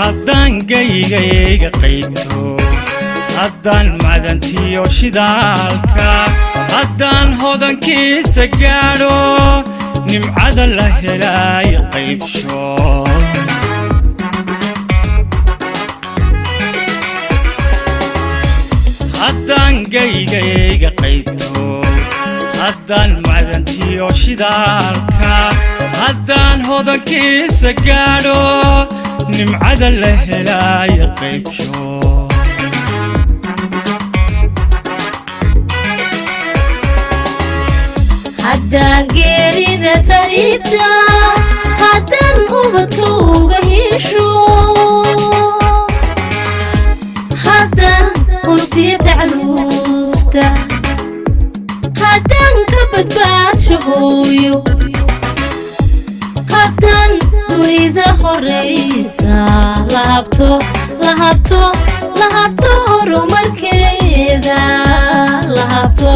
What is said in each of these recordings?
haddaan gaygayga qayto haddaan macdantiyo shidaalka haddaan hodankiisa gaadho nimcada la helay qaybsho haddaan gaygayga qayto haddaan macdantiyo shidaalka haddaan hodankiisa gaadho nimcada la helay qaybsho haddaan geerida taribta haddaan ubadka uga hesho haddaan unugtiya tacluusta haddaan ka badbaadsho hooyo haddaan dunida horeysa lahabto horumarkeeda lahabto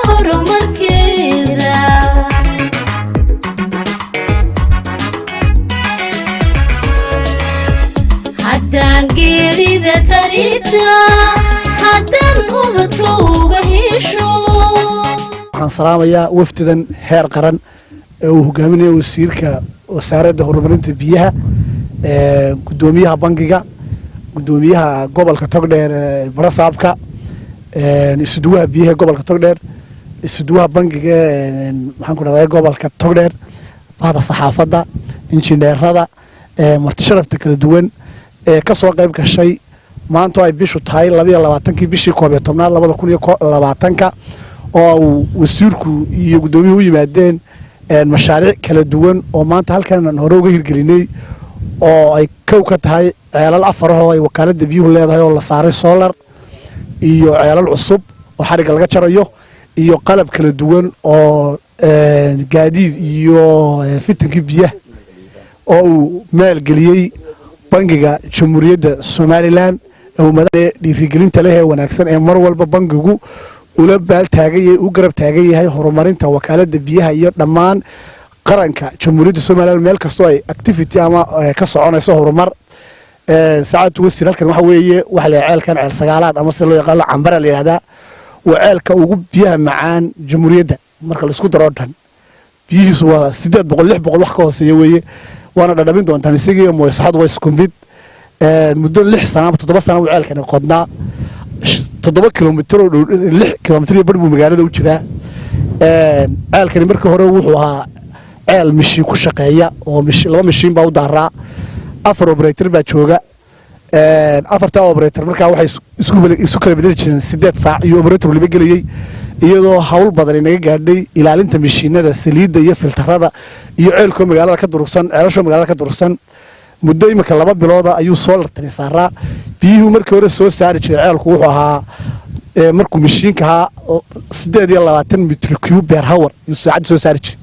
horumarkeeda haddaan geerida taribta haddaan ubadka uga hesho waxaan salaamayaa wafdidan heer qaran ee uu hogaaminayo wasiirka wasaaradda horumarinta biyaha gudoomiyaha bangiga gudoomiyaha gobolka Togdheer Barasaabka isuduwaha biyaha gobolka Togdheer isuduwaha bangiga maxaan ku dhahay gobolka Togdheer bahda saxaafadda injineerada marti sharafta kala duwan ee ka soo qayb gashay maanta ay bishu tahay 22 bishii 11 2020 oo wasiirku iyo gudoomiyuhu yimaadeen mashaariic kala duwan oo maanta halkan hore uga hirgelinay oo ay ka tahay ceelal afar oo ay wakaaladda biyuhu leedahay oo la saaray solar iyo ceelal cusub oo xariga laga jarayo iyo qalab kala duwan oo gaadiid iyo fitinkii biyaha oo uu maalgeliyay bangiga Jamhuuriyadda Somaliland oo madaxda dhiirigelinta leh ee wanaagsan ee mar walba bangigu ula baal taagay u garab taagay yahay horumarinta wakaaladda biyaha iyo dhammaan qaranka Jamhuuriyadda Somaliland meel kasto ay activity ama ka soconayso horumar saacad wasiir halkan waxa weeye waxa la ceelkan ceel sagaalaad ama si loo yaqaan cambara la yiraahdaa waa ceelka ugu biyaha macaan Jamhuuriyadda marka la isku daro dhan biyihiisu waa 800 600 wax ka hooseeya weeye waana dhadhamin doontaan isaga mooysaxad way isku mid muddo 6 sano ama 7 sano ceelkan qodnaa 7 kilomitir oo 6 kilomitir buu magaalada u jiraa ceelkan markii hore wuxuu ahaa ceel mishiin ku shaqeeya oo laba mishiin baa u daaraa afar operator baa jooga afarta operator marka waxay isku kala bedeli jireen 8 saac iyo operator waliba galiyay iyadoo hawl badan inaga gaadhay ilaalinta mishiinada saliidda iyo filtarada iyo ceelka magaalada ka durugsan ceelasho magaalada ka durugsan muddo imika 2 bilood ayuu solar tani saaraa biyuhu markii hore soo saari jiray ceelku wuxuu ahaa markuu mishiinka ahaa 28 mitr cube per hour uu saacad soo saari jiray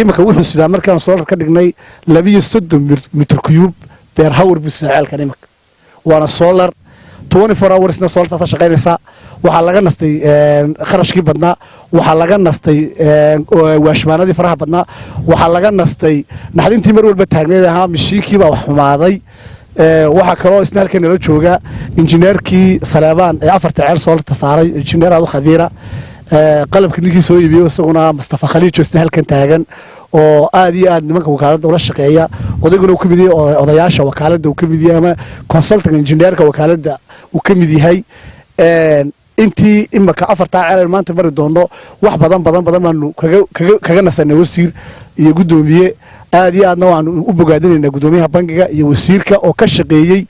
imika wuxuu sidaa markaan solar ka dhignay 230 mitr cube per hour buu sidaa ceelkan imika waana solar 24 hours na solar ta shaqeynaysa waxa laga nastay kharashkii badnaa waxa laga nastay waashmaanadii faraha badnaa waxa laga nastay naxdintii mar walba taagneed ahaa mishiinkii baa wax xumaaday waxa kale oo isna halkan la jooga injineerkii Saleebaan ee afarta ceel solarta saaray injineer aad u khabiira qalabka ninkii soo iibiyo isaguna Mustafa Khaliij isna halkan taagan oo aad iyo aad nimanka wakaaladda ula shaqeeya odayguna uu ka mid yahay odayaasha wakaaladda uu ka mid yahay ama consulting engineerka wakaaladda uu ka mid yahay intii imaka afarta ceel maanta mari doono wax badan baanu kaga nasanay wasiir iyo gudoomiye aad iyo aadna waan u bogaadinaynaa gudoomiyaha bangiga iyo wasiirka oo ka shaqeeyay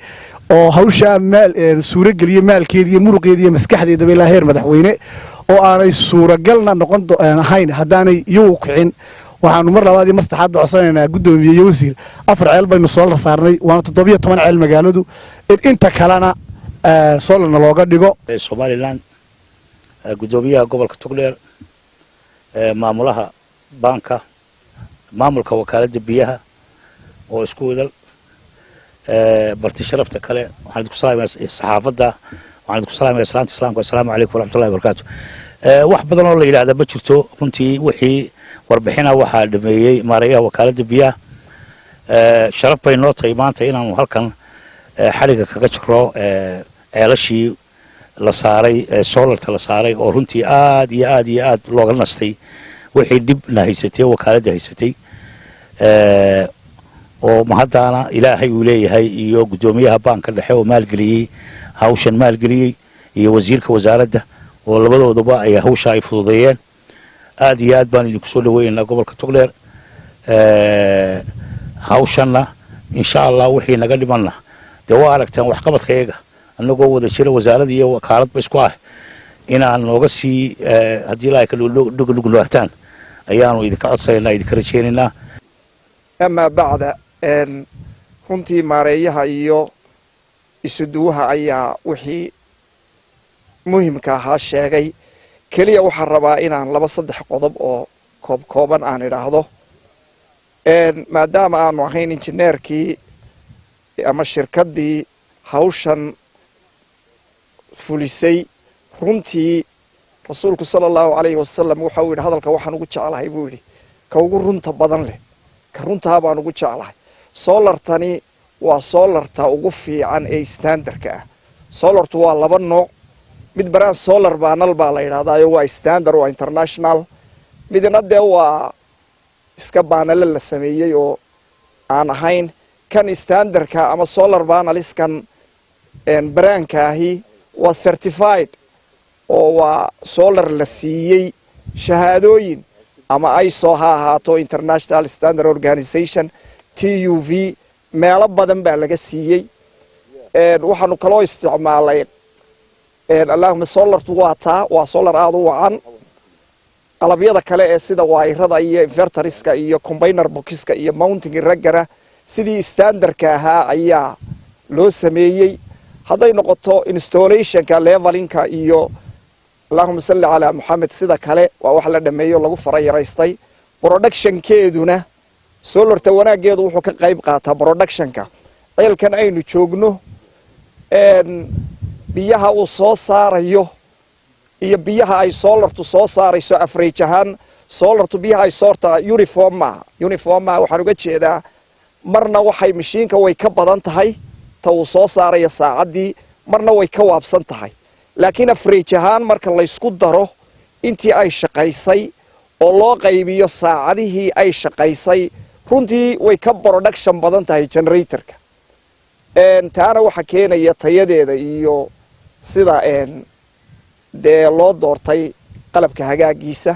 oo hawsha maal suura galiye maalkeedii iyo muruqeedii iyo maskaxdeeda ilaa heer madaxweyne oo aanay suuragalna noqon ahayn hadaanay iyagu kicin waxaanu mar labaad iyo mar saddexaad codsanaynaa gudoomiye iyo wasiir afar ceel baynu soo la saarnay waana 17 ceel magaaladu inta kalena solarna looga dhigo Somaliland gudoomiyaha gobolka Togdheer maamulaha banka maamulka wakaaladda biyaha oo isku wadal barti sharafta kale waxaan ku salaamayaa saxaafadda waxaan ku salaamayaa salaanta islaamka assalaamu calaykum waraxmatullaahi wabarakaatuh wax badan oo la yiraahdo ma jirto runtii wixii warbixina waxa dhameeyay maarayaha wakaaladda biyaha sharaf bay noo tahay maanta inaanu halkan xadhiga kaga jiro ceelashii la saaray solarta la saaray oo runtii aad iyo aad iyo aad looga nastay wixii dhibna haysatay wakaaladda haysatay oo mahaddaana ilaahay uu leeyahay iyo guddoomiyaha baanka dhexe oo maalgeliyey hawshan maalgeliyey iyo wasiirka wasaaradda oo labadooduba ay hawsha ay fududeeyeen aad iyo aad baan idinku soo dhaweynaynaa gobolka togdheer hawshanna insha allah wixii naga dhimanna dee waa aragtaan waxqabadkayaga annagoo wada jira wasaaradda iyo wakaaladba isku ah inaan nooga sii haddii ilaahay ka dhuglugulaataan ayaanu idinka codsanaynaa idinka rajaynaynaa amaa bacda runtii maareeyaha iyo isuduwaha ayaa wixii muhimka ahaa sheegay keliya waxaan rabaa inaan 2-3 qodob oo kooban aan idhaahdo maadaama aanu ahayn injineerkii ama shirkaddii hawshan fulisay runtii rasuulku sala allahu calayhi wasalam waxa uu yidhi hadalka waxaan ugu jeclahay buu yidhi ka ugu runta badan leh ka runtaa baan ugu jeclahay solartani waa solarta ugu fiican ee standardka ah solartu waa 2 nooc mid baraan solar panel baa la yidhahdaayo waa standard waa international midna dee waa iska baanale la sameeyey oo aan ahayn kan standardka ama solar paneliskan baraanka ahi waa certified oo waa solar la siiyey shahaadooyin ama ISO ha ahaato International Standard Organization TUV meelo badan baa laga siiyey waxaanu kaloo isticmaalay allahumma solartu waa solar aad u wacan qalabyada kale ee sida waayirada iyo inverteriska iyo combiner boxka iyo mounting irregular sidii standardka ahaa ayaa loo sameeyey hadday noqoto installationka levelinka iyo allahumma salli ala muhammad sida kale waa wax la dhameeyo lagu farayaraystay productionkeeduna solarta wanaageedu wuxuu ka qayb qaataa productionka ceelkan aynu joogno biyaha uu soo saarayo iyo biyaha ay solartu soo saarayso average ahaan solartu biyaha ay soorta uniform waxaan uga jeedaa marna waxay mashiinka way ka badan tahay ta uu soo saaraya saacaddii marna way ka waabsan tahay laakiin average ahaan marka la isku daro intii ay shaqaysay oo loo qaybiyo saacadihii ay shaqaysay runtii way ka production badan tahay generatorka taana waxa keenaya tayadeeda iyo sida dee loo doortay qalabka hagaagiisa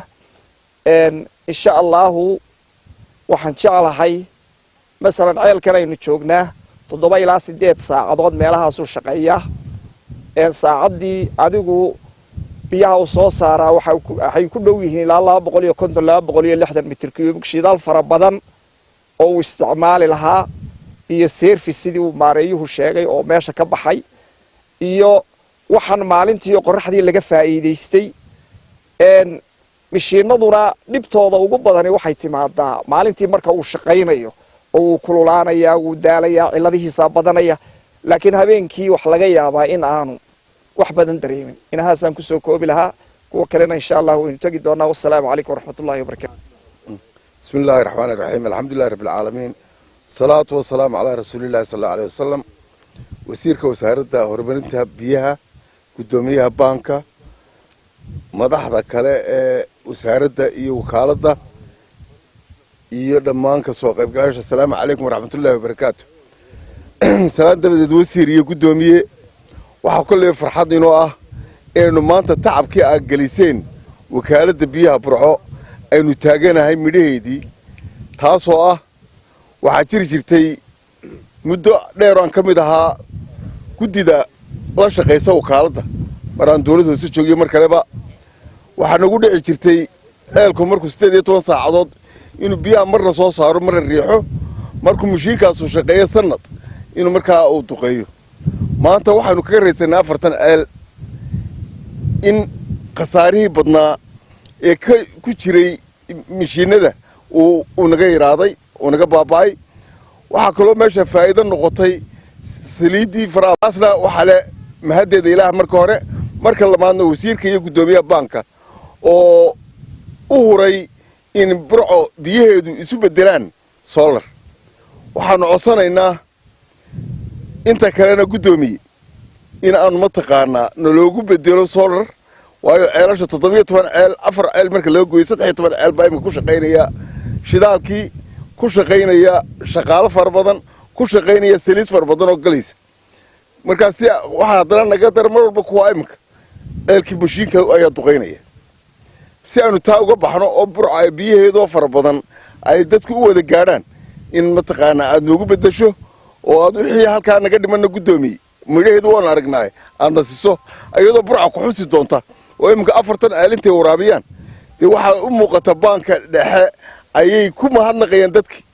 insha allahu waxaan jeclahay masalan ceelkan aynu joognaa 7 ilaa 8 saacadood meelahaasuu shaqeeyaa saacaddii adigu biyaha uu soo saaraa waxay ku dhow yihiin ilaa 250-260 mitir cubic shidaal fara badan oo uu isticmaali lahaa iyo service sidii uu maareeyuhu sheegay oo meesha ka baxay iyo waxaan maalintii qorraxdii laga faa'iideystay mishiinaduna dhibtooda ugu badani waxay timaadaa maalintii marka uu shaqaynayo oo uu kululaanaya uu daalaya ciladihiisa badanaya laakiin habeenkii wax laga yaabaa in aanu wax badan dareemin inahaasaan ku soo koobi lahaa kuwa kalena insha Allah waynu tagi doonaa wassalaamu calaykum waraxmatullaahi wabarakaatu bismillaahi raxmaani raxiim alxamdulilaahi rabbil caalamiin salaatu wasalaamu calaa rasuulillahi sallallahu alayhi wasallam wasiirka wasaaradda horumarinta biyaha guddoomiyaha baanka madaxda kale ee wasaaradda iyo wakaaladda iyo dhammaan ka soo qaybgalayaasha assalaamu calaykum waraxmatullaahi wabarakaatu salaad dabadeed wasiir iyo guddoomiye waxaa kolley farxad inoo ah inaynu maanta tacabkii aad geliseen wakaaladda biyaha burco aynu taaganahay midhaheedii taasoo ah waxaa jiri jirtay muddo dheer aan ka mid ahaa guddida la shaqaysa wakaaladda mar aan dawladda hoose joogiyo mar kaleba waxaa nagu dhici jirtay ceelku markuu 18 saacadood inuu biyaha marna soo saaro marna riixo markuu mashiinkaasu shaqeeyo sanad inuu markaa uu duqeeyo maanta waxaanu kaga raysanaa 40 ceel in khasaarihii badnaa ee ku jiray mashiinada uu naga yaraaday uu naga baaba'ay waxaa kaloo meesha faa'iido noqotay saliiddii faraasna waxaa le mahaddeeda ilaah marka hore marka labaadna wasiirka iyo guddoomiyaha baanka oo u huray in burco biyaheedu isu beddelaan solar waxaanu codsanaynaa inta kalena guddoomiye in aanu mataqaanaa naloogu bedelo solar waayo ceelasha 17 ceel 4 ceel marka laga gooyo 13 ceel baa imika ku shaqaynaya shidaalkii ku shaqaynaya shaqaale far badan ku shaqaynaya saliid far badan oo galaysa markaas waxa hadana naga dar mar walba kuwa imika ceelkii mashiinka ayaa duqaynaya si aanu taa uga baxno oo burca biyaheedo far badan ay dadku u wada gaadhaan in mataqaanaa aad noogu bedesho oo aad wixii halkaa naga dhimana guddoomiye midhaheedu waan aragnaa aad nasiso ayadoo burca ku xusi doonta oo imika 40 ceel intay waraabiyaan dee waxa u muuqata baanka dhexe ayay ku mahadnaqayaan dadkii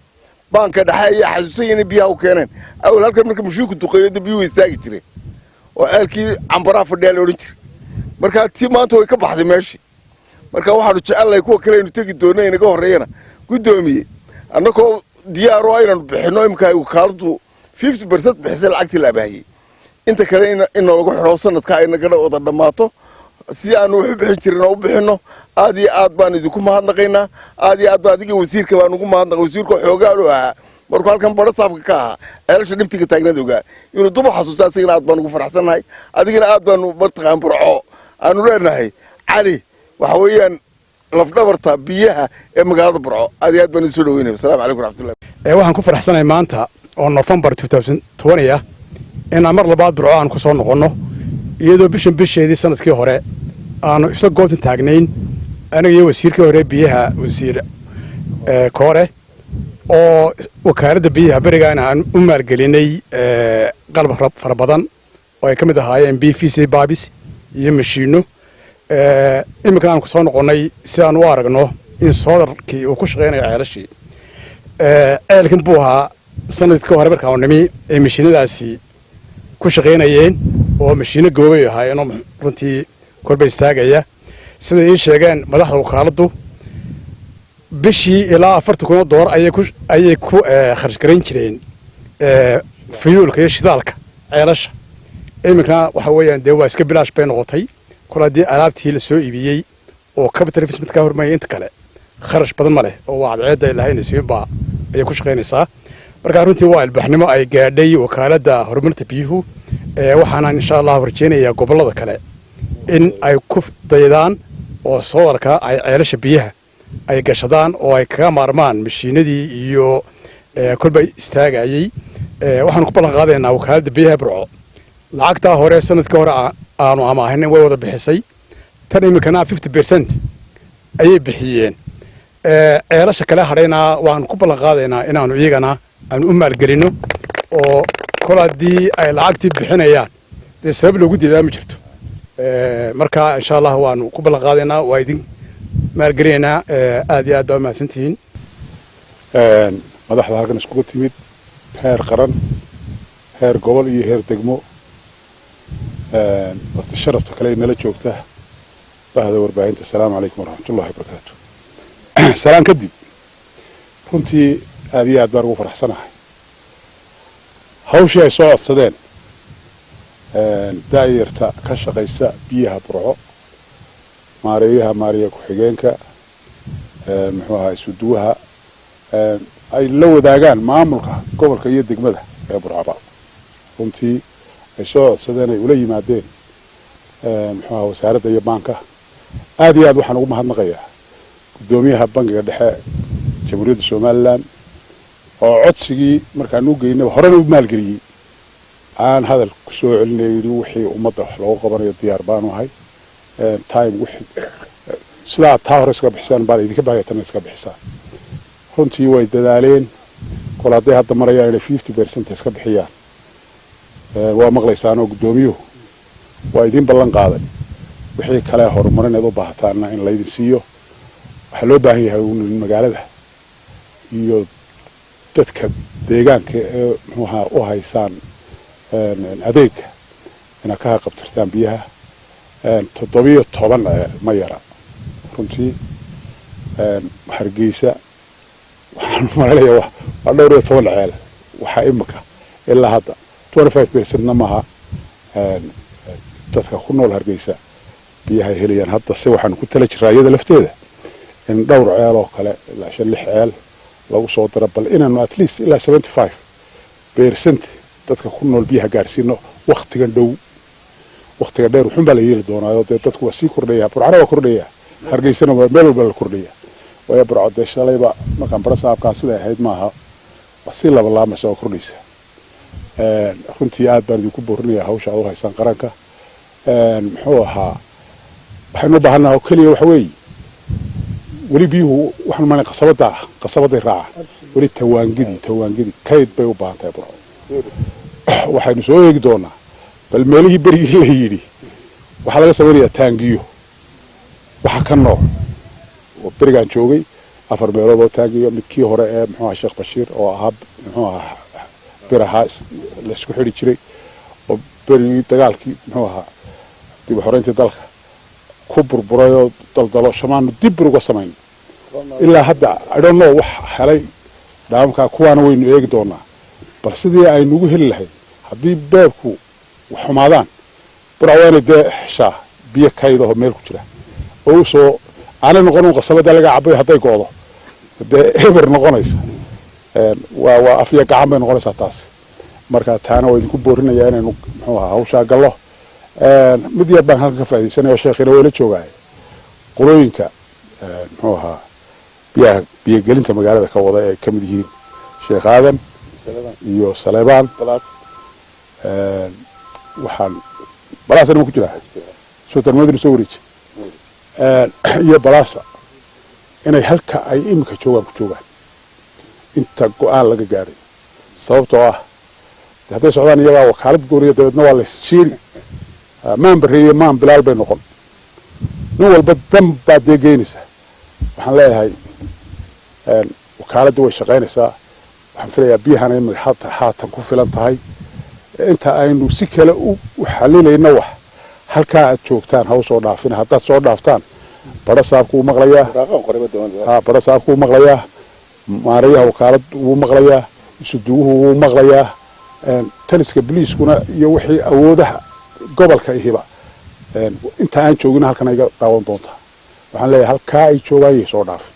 baanka dhexe ayaa xasuusan inay biyaha u keeneen awal halkan marka mashiinku duqeeyo biyuhu istaagi jireen oo ceelkii cambaraha fadhiyaa la odhan jiray marka tii maanta way ka baxday meeshii marka waxaanu jecelnahay kuwa kale aynu tegi doonno inaga horreeyana guddoomiye annagoo diyaar oo aynan bixinno imika wakaaladu 50% bixisay lacagtii la abaahiyey inta kale in lagu xidho sanadka ay naga wada dhammaato si aanu wax u bixin jirin oo u bixinno aad iyo aad baan idinku mahadnaqaynaa aad iyo aad baa adiga wasiirka baan ugu mahadnaqay wasiirka xoogaa loo ahaa markuu halkan baro saabka ka ahaa ceelasha dhibtiga taagnaad ogaa inuu duba xasuusta asigana aad baan ugu faraxsanahay adigana aad baanu martaqaan burco aanu leenahay cali waxa weeyaan lafdhabarta biyaha ee magaalada burco aad iyo aad baan isoo dhaweynaya assalaamu calaykum waraxmatullahi waxaan ku faraxsanahay maanta oo November 2020 ah in mar labaad burco aan ku soo noqono iyadoo bisheedii sanadkii hore aanu isla goobtan taagnayn aniga iyo wasiirkii hore biyaha wasiir koore oo wakaaladda biyaha barigaan aan u maalgelinay qalab fara badan oo ay ka mid ahaayeen BVC baabis iyo mashiino imika aan ku soo noqonay si aan u aragno in solarkii uu ku shaqeynayo ceelashii ceelkan buu ahaa sanadkii hore markaa nimi ay mashiinadaasi ku shaqeynayeen oo mashiino goobay ahaayeen oo runtii korba istaagaya sida ay sheegeen madaxda wakaaladdu bishii ilaa $40,000 ayay ku kharash garan jireen fiyuulka iyo shidaalka ceelasha imikana waxa weeyaan dee waa iska bilaash bay noqotay kul haddii alaabtii la soo iibiyey oo capital investment ka hormaraya inta kale kharash badan ma leh oo waa cadceedda ilaahay nasiibba ayay ku shaqaynaysaa marka runtii waa ilbaxnimo ay gaadhay wakaaladda horumarinta biyuhu waxaana insha Allah rajeynayaa gobolada kale in ay ku daydaan oo solarka ay ceelasha biyaha ay gashadaan oo ay kaga maarmaan mashiinadii iyo kolba istaagayay waxaan ku ballan qaadaynaa wakaaladda biyaha burco lacagta hore sanadkii hore aanu amaahayn way wada bixisay tan imikana 50% ayay bixiyeen ceelasha kale hadhayna waan ku ballan qaadaynaa inaanu iyagana aan u maalgelino oo kol haddii ay lacagtii bixinayaan dee sabab loogu diidaa ma jirto marka insha Allah waanu ku ballan qaadaynaa waa idin maalgelinaynaa aad iyo aad baa mahadsantihiin madaxda halkan iskugu timid heer qaran heer gobol iyo heer degmo horta sharafta kale inala joogta bahda warbaahinta assalaamu calaykum waraxmatullahi wabarakaatu salaan kadib runtii aad iyo aad baan ugu faraxsanahay hawshii ay soo codsadeen daayarta ka shaqaysa biyaha burco maariya ku-xigeenka muxuu ahaa isuduwaha ay la wadaagaan maamulka gobolka iyo degmada ee burcaba runtii ay soo codsadeen ay ula yimaadeen muxuu ahaa wasaaradda iyo baanka aad iyo aad waxaan ugu mahadnaqayaa guddoomiyaha bangiga dhexe jamhuuriyadda somaliland oo codsigii markaan u geynay horena u maalgeliyey aan hadal ku soo celinay yidhi wixii ummadda wax loogu qabanayo diyaar baanu ahay time wixii sidaa taa hore iska bixisaan baa idinka baahaya tan iska bixisaan runtii way dadaaleen kol hadday hadda marayaan inay 50% iska bixiyaan waa maqlaysaanoo guddoomiyuhu waa idin ballan qaaday wixii kale horumarineed u baahataana in laydin siiyo waxaa loo baahan yahay in magaalada iyo dadka deegaanka ee muxuu ahaa u haysaan adeega inaad ka qabtirtaan biyaha 17 ceel ma yara runtii hargeysa waxaan maranayaa waa dhowr iyo 10 ceel waxaa imika ilaa hadda 25% maaha dadka ku nool hargeysa biyaha helayaan hadda se waxaan ku tala jiraa iyada lafteeda in dhowr ceel oo kale ilaa 5 ceel lagu soo daro bal inaanu at least ilaa 75% dadka ku nool biyaha gaarsiino waqtigan dhow waqtiga dheer wuxuun baa la yeeli doonaa dee dadku waa sii kordhaya burcana waa kordhaya hargeysana waa meel walba la kordhaya waayo burco dee shalayba markaan barasaabkaa siday ahayd maaha waa sii labalaamaysa oo kordhaysa runtii aad baan idinku boorinayaa hawsha aad u haysaan qaranka muxuu ahaa waxaynu u baahannaha oo keliya waxa weeye weli biyuhu waxaan maanay qasabaday raaca weli tawaangidi kayd bay u baahan tahay burco waxaynu soo eegi doonaa bal meelihii berigii la yidhi waxaa laga samaynayaa taangiyo waxa ka nooc oo berigaan joogay 4 meelood oo taangiyo midkii hore ee muxuu ahaa Sheekh Bashiir oo ahaa muxuu ahaa biraha la isku xidhi jiray oo berigii dagaalkii muxuu ahaa dib u xoreyntii dalka ku burburay oo daldalo shamaanu dib uga samayn ilaa hadda I don't know wax helay dhaamka kuwaana waynu eegi doonaa bal sidii aynu ugu heli lahayn haddii beebku xumaadaan burcawaana dee heshaa biyo kaydahoo meel ku jira oo soo aanay noqon qasabada laga cabay hadday goodo dee eber noqonaysa waa afya gacan bay noqonaysaa taas marka taana waa idinku boorinayaa inaynu muxuu ahaa hawshaa gallo mid yar baan halkan ka faa'iidaysanayaa sheekhina waa la joogaay qolooyinka muxuu ahaa biyagelinta magaalada ka wada ee ka mid yihiin Sheekh Aadan iyo Saleebaan waxaan balaasana ma ku jiraa sultan madina soo wareeji iyo balaasa inay halka ay imika joogaan ku joogaan inta go'aan laga gaaray sababtoo ah hadday socdaan iyagaa wakaalad gooniya dabeedna waa la isjiiri maan bareeye maan bilaal bay noqon nin walba dan baad dee geynaysa waxaan leeyahay wakaaladda way shaqaynaysaa waxaan filayaa biyahana imika haatan ku filan tahay inta aynu si kale u xalilayna wax halkaa aad joogtaan ha u soo dhaafina haddaad soo dhaaftaan barasaabku wuu maqlayaa barasaabku wuu maqlayaa maarayaha wakaalad wuu maqlayaa isuduwuhu wuu maqlayaa taliska biliiskuna iyo wixii awoodaha gobolka ihiba inta aan joogina halkan ayga daawan doontaa waxaan leeyahay halkaa ay joogaan yay soo dhaafin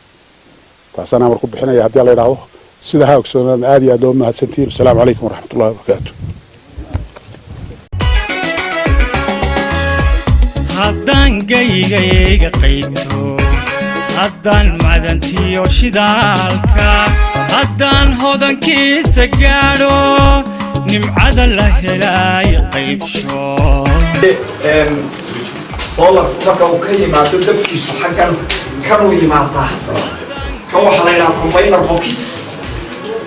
taasaan amar ku bixinaya haddii la yidhaahdo sida ha ogsoonaan aad iyo aad loo mahadsantihiin asalaamu calaykum waraxmatullahi wabarakaatu haddaan gaygayga qayto haddaan macdantiyo shidaalka haddaan hodankiisa gaadho nimcada la helaayo qaybsho solar marka uu ka yimaado dabkiisu xaggan kanuu yimaadaa kan waxaa la yidhaha combiner box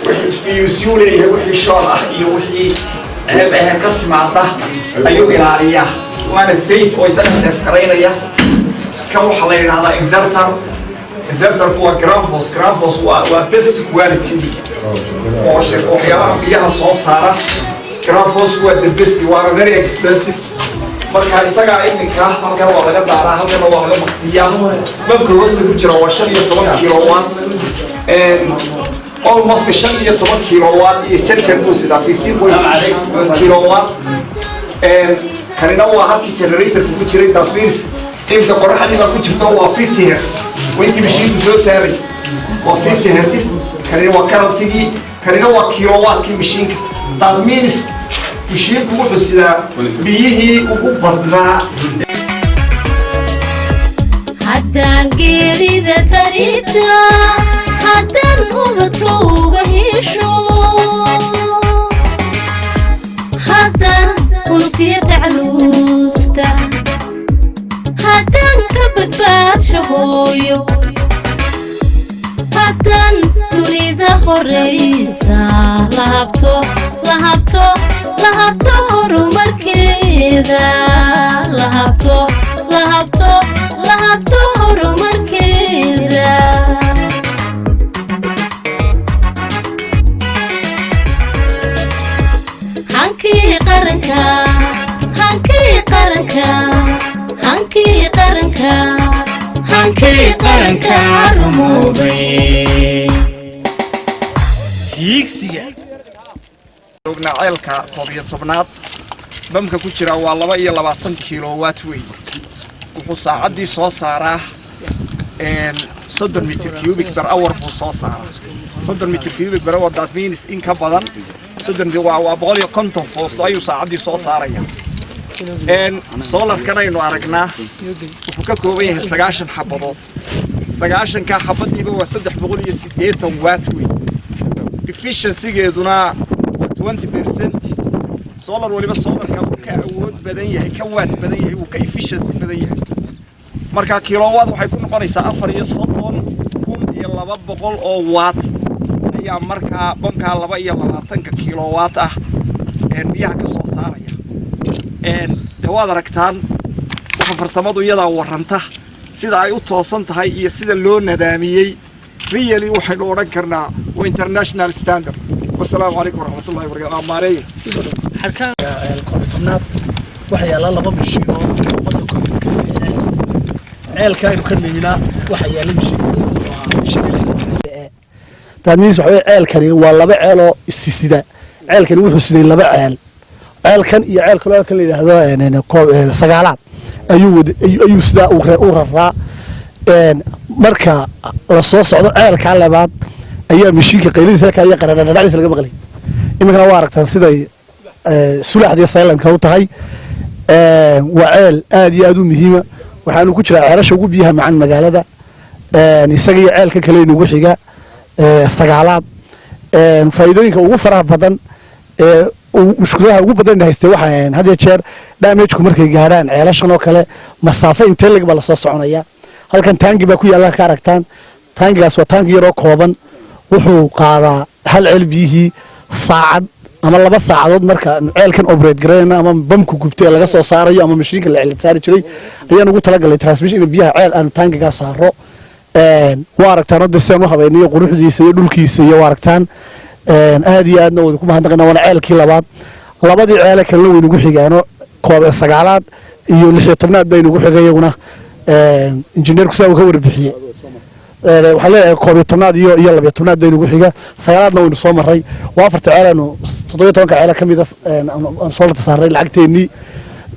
wixii fiyuusiyu leeyahay wixii shool ah iyo wixii ceeb ahe ka timaada ayuu ilaaliyaa waana safe oo isaga safe garaynaya kan waxaa la yidhahdaa inverterku waa granfos waa best quality oo waxyaabaha biyaha soo saara granfos waa the best waana very expensive marka isagaa iminka halkan waa laga daaraa halkana waa laga baktiyaa babka hoosta ku jira waa 15 kilowatt almost 15 kilowatt iyo charger buu sidaa 15.6 kilowatt kanina waa halkii generator ku jiray tasbiir inta qoraxdiiba ku jirto waa 50 hertz وانتي مشيتي سو ساري و 50 هرتز كان هو كارتيجي كان هو كيلووات كي مشينك تضمينس مشينك وحو سدا بيهي ugu badnaa haddaan geerida taribta haddaan ubadka uga hesho haddaan unugtiya tacluusta haddaan ka badbaadsho hooyo haddaan dunida horeysa lahabto horumarkeeda lahabto horumarkeeda hankii qaranka rumoobay hiigsiga ogna ceelka 11aad bamka ku jira waa 22 kilowatt weey wuxuu saacadii soo saaraa 30 mitir cubic per hour buu soo saaraa soddon mitir cubic barawa that means in ka badan soddon waa 150 foosto ayuu saacadii soo saaraya solarkan aynu aragnaa wuxuu ka kooban yahay 9 xabadood 9 ka xabadiiba waa 380 watt wey efficiency-geeduna waa 20%. solar waliba solarka uu ka awood badan yahay ka watt badan yahay uu ka efficiency badan yahay marka kilowatt waxay ku noqonaysaa 43200 oo watt ayaa markaa banka 22 kilowatt ah biyaha ka soo saaraya waad aragtaan waxa farsamadu iyada warranta sida ay u toosan tahay iyo sida loo nadaamiyay really waxaynu oran karnaa waa international standard. Wassalaamu calaykum waraxmatullaahi wabarakaatuh. Maareeye halkan koobitanaad waxa yaala laba mishiin oo wadda koobitanaad ceelka aynu ka nimina waxa yaala mishiin taamiis waxa ceelkani waa laba ceel oo isisida ceelkani wuxuu siday laba ceel ceelkan iyo ceel kale la yiraahdo sagaalaad ayuu sida uu raraa marka la soo socdo ceelka labaad ayaa mishiinka qaylidiisa ka ay qararadaadiisa laga maqlay imikana waa aragtaan siday sulaxdiya silent-ka u tahay waa ceel aad iyo aad u muhiima waxaanu ku jiraa ceelasha ugu biyaha macaan magaalada isaga iyo ceelka kale ugu xiga sagaalaad faa'iidooyinka ugu faraha badan mushkiladaha ugu badan haystay waxaan had iyo jeer damage-ku markay gaaraan ceelashan oo kale masaafo intee lagba la soo soconaya halkan taangi baa ku yaala ka aragtaan taangigaas waa taangi yar oo kooban wuxuu qaadaa hal ceel biyihii saacad ama 2 saacadood marka ceelkan operate gareeyna ama bamku gubtay laga soo saarayo ama mashiinka la cilad saari jiray ayaan ugu talagalay transmission biyaha ceel aan taangiga saaro waa aragtaan oo dadsan u habeeniyo quruxdiisa iyo dhulkiisa iyo waa aragtaan aad iyo aadna wada ku mahadnaqina wala ceelkii labaad labadii ceel kale weyn ugu xigaano koob sagaalaad iyo 16aad bay ugu xigayaguna injineerku saa uu ka warbixiyay waxa leeyahay koobitanaad iyo 12aad bay ugu xiga sagaalaadna waynu soo maray waa afarta ceelano 17 ceel kamid ah aan soo saaray lacagteeni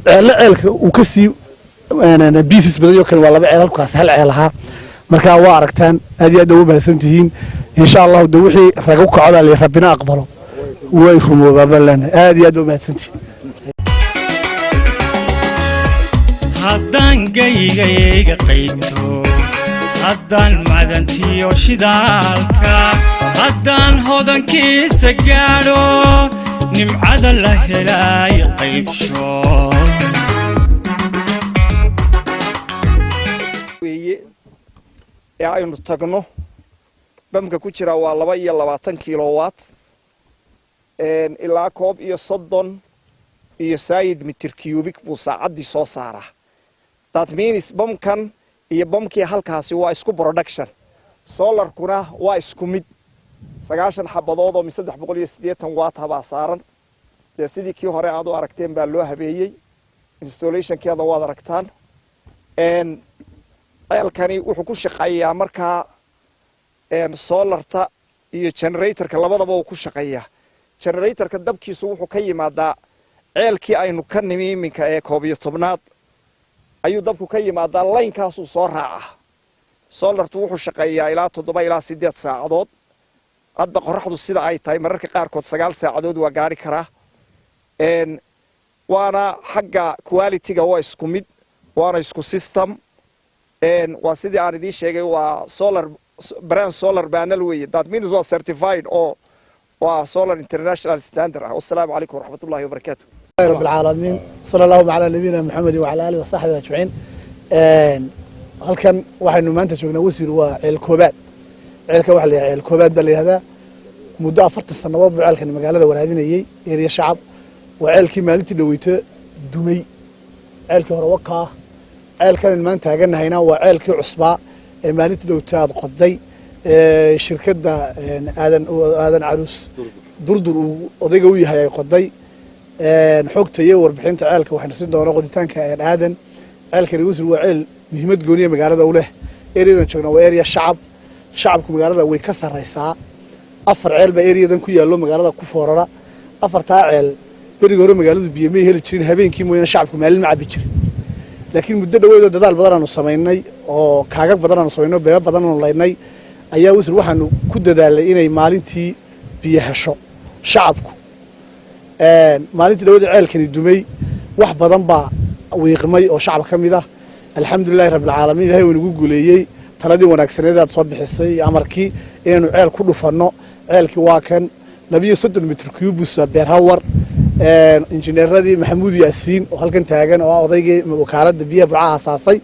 ceelka uu ka sii business badan kale waa laba ceel halkaas hal ceel aha marka waa aragtaan aad iyo aad u baahantihiin insha Allah wixii ragu kacada li rabbina aqbalo way rumoobaa balan aad iyo aad u baahantihiin haddaan gaygayga qayto haddaan macdantiyo shidaalka haddaan hodankiisa gaadho nimcada la helay qaybsho aynu tagno bamka ku jira waa 22 kilowatt ilaa 30 iyo sayid mitir cubic buu saacadii soo saaraa that means bamkan iyo bamkii halkaasi waa isku production solarkuna waa isku mid 9 xabadood oo 380 watt haba saaran sidii kii hore aad u aragteen baa loo habeeyay installation-keeda waad aragtaan ceelkani wuxuu ku shaqeeyaa markaa solarta iyo generatorka labadaba uu ku shaqeeyaa generatorka dabkiisu wuxuu ka yimaadaa ceelkii aynu ka nimi iminka ee 11aad ayuu dabku ka yimaadaa line-kaas uu soo raacaa solartu wuxuu shaqeeyaa ilaa 7 ilaa 8 saacadood hadba qorraxdu sida ay tahay mararka qaarkood 9 saacadood waa gaari karaa waana xagga quality-ga waa isku mid waana isku system waa sidii aan idin sheegay waa solar brand solar panel weeye that means waa certified oo waa solar international standard ah. Wassalaamu calaykum waraxmatullaahi wabarakaatuh. rabbil caalamiin sallallahu ala nabiyina muhammad wa ala alihi wa sahbihi ajma'in halkan waxaynu maanta joognaa wasiir waa ceel koobaad ceelka waxa la ceel koobaad baa la yiraahdaa muddo 40 sanadood buu ceelkan magaalada waraabinayay area shacab waa ceelkii maalintii dhaweyto dumay ceelkii hore wakaa ceelkan maanta taaganahayna waa ceelkii cusbaa ee maalintii dhawtaad qoday shirkadda aadan caruus durdur odayga u yahay ay qoday xogta iyo warbixinta ceelka waxaan siin doonaa qoditaanka aadan ceelkan wasiir waa ceel muhiimad gooniye magaalada u leh area joogna waa area shacabku magaalada way ka sareysaa afar ceel baa area-dan ku yaalo magaalada ku foorara afartaa ceel beriga hore magaaladu biyo ma heli jirin habeenkii mooyana shacabku maalin ma cabi jirin laakiin muddo dhaweed oo dadaal badan aanu sameynay oo kaagag badan aanu sameynay beeba badan aanu leeynay ayaa wasiir waxaanu ku dadaalay inay maalintii biyo hesho shacabku maalintii dhawada ceelkani dumay wax badan baa wiiqmay oo shacab ka mid ah alxamdulillahi rabbil caalamiin ilaahay wuu nagu guuleeyey taladii wanaagsaneed aad soo bixisay amarkii inaynu ceel ku dhufanno ceelkii waa kan 230 mitir cubus beer hawar injineeradii maxamuud yaasiin oo halkan taagan oo odaygii wakaaladda biyaha burcaha asaasay